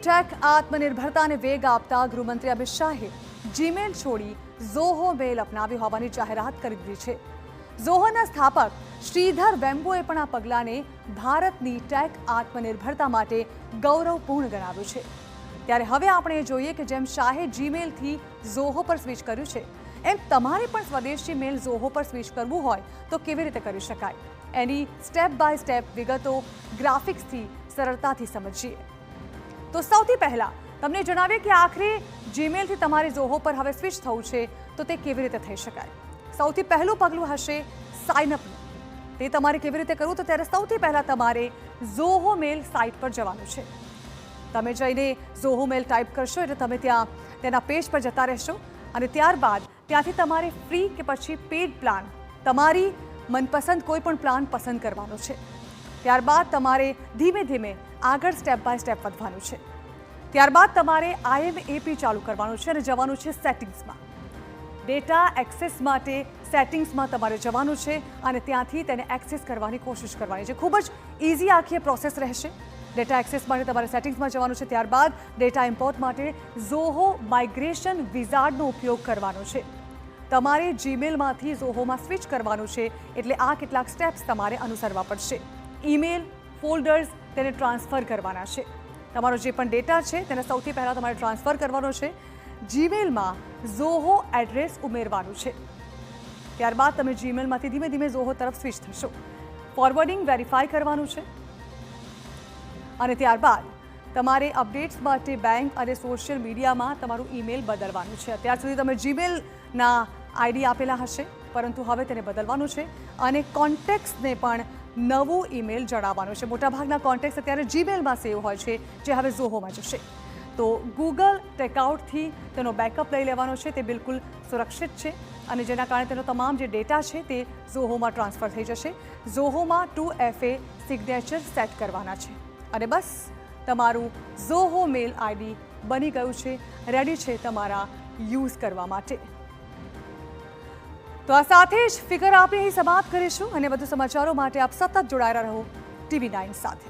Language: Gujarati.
ટેક આત્મનિર્ભરતાને વેગ આપતા ગૃહમંત્રી અમિત શાહે જીમેલ છોડી ઝોહો મેલ અપનાવ્યો હોવાની જાહેરાત કરી દીધી છે. ઝોહોના સ્થાપક શ્રીધર વેમ્બોએ પણ આ પગલાંને ભારતની ટેક આત્મનિર્ભરતા માટે ગૌરવપૂર્ણ ગણાવ્યું છે. ત્યારે હવે આપણે જોઈએ કે જેમ શાહે જીમેલથી ઝોહો પર સ્વિચ કર્યું છે, એમ તમારે પણ સ્વદેશી મેલ ઝોહો પર સ્વિચ કરવું હોય તો કેવી રીતે કરી શકાય, એની સ્ટેપ બાય સ્ટેપ વિગતો ગ્રાફિક્સથી સરળતાથી સમજીએ. તો સૌથી પહેલાં તમને જણાવીએ કે આખરે જીમેલથી તમારે ઝોહો પર હવે સ્વિચ થવું છે તો તે કેવી રીતે થઈ શકાય. સૌથી પહેલું પગલું હશે સાઇનઅપનું. તે તમારે કેવી રીતે કરવું, તો ત્યારે સૌથી પહેલાં તમારે ઝોહો મેલ સાઇટ પર જવાનું છે. તમે જઈને ઝોહો મેલ ટાઈપ કરશો એટલે તમે ત્યાં તેના પેજ પર જતા રહેશો અને ત્યારબાદ ત્યાંથી તમારે ફ્રી કે પછી પેડ પ્લાન, તમારી મનપસંદ કોઈ પણ પ્લાન પસંદ કરવાનો છે. ત્યારબાદ તમારે ધીમે ધીમે આગળ સ્ટેપ બાય સ્ટેપ વધવાનું છે. ત્યારબાદ તમારે IMAP ચાલુ કરવાનું છે અને જવાનું છે સેટિંગ્સમાં. ડેટા એક્સેસ માટે સેટિંગ્સમાં તમારે જવાનું છે અને ત્યાંથી તેને એક્સેસ કરવાની કોશિશ કરવાની છે. ખૂબ જ ઇઝી આખી પ્રોસેસ રહેશે. ડેટા એક્સેસ માટે તમારે સેટિંગ્સમાં જવાનું છે. ત્યારબાદ ડેટા ઇમ્પોર્ટ માટે ઝોહો માઇગ્રેશન વિઝાર્ડનો ઉપયોગ કરવાનો છે. તમારે જીમેલમાંથી ઝોહોમાં સ્વિચ કરવાનું છે, એટલે આ કેટલાક સ્ટેપ્સ તમારે અનુસરવા પડશે. ઈમેલ, ફોલ્ડર્સ તેને ટ્રાન્સફર કરવાના છે. તમારો જે પણ ડેટા છે તેને સૌથી પહેલાં તમારે ટ્રાન્સફર કરવાનો છે. જીમેલમાં ઝોહો એડ્રેસ ઉમેરવાનું છે. ત્યારબાદ તમે જીમેલમાંથી ધીમે ધીમે ઝોહો તરફ સ્વિચ થશો. ફોરવર્ડિંગ વેરીફાઈ કરવાનું છે અને ત્યારબાદ તમારે અપડેટ્સ માટે બેંક અને સોશિયલ મીડિયામાં તમારું ઈમેલ બદલવાનું છે. અત્યાર સુધી તમે જીમેલના આઈડી આપેલા હશે, પરંતુ હવે તેને બદલવાનું છે અને કોન્ટેક્ટ્સને પણ નવું ઈમેલ જણાવવાનું છે. મોટાભાગના કોન્ટેક્ટ્સ અત્યારે જીમેલમાં સેવ હોય છે, જે હવે ઝોહોમાં જશે. તો ગૂગલ ટેકઆઉટથી તેનો બેકઅપ લઈ લેવાનો છે. તે બિલકુલ સુરક્ષિત છે અને જેના કારણે તેનો તમામ જે ડેટા છે તે ઝોહોમાં ટ્રાન્સફર થઈ જશે. ઝોહોમાં 2FA સિગ્નેચર સેટ કરવાના છે અને બસ તમારું ઝોહો મેલ આઈડી બની ગયું છે, રેડી છે તમારા યુઝ કરવા માટે. તો આ સાથે જ ફિગર આપણે અહીં સમાપ્ત કરીશું અને વધુ સમાચારો માટે આપ સતત જોડાયેલા રહો TV9 સાથે.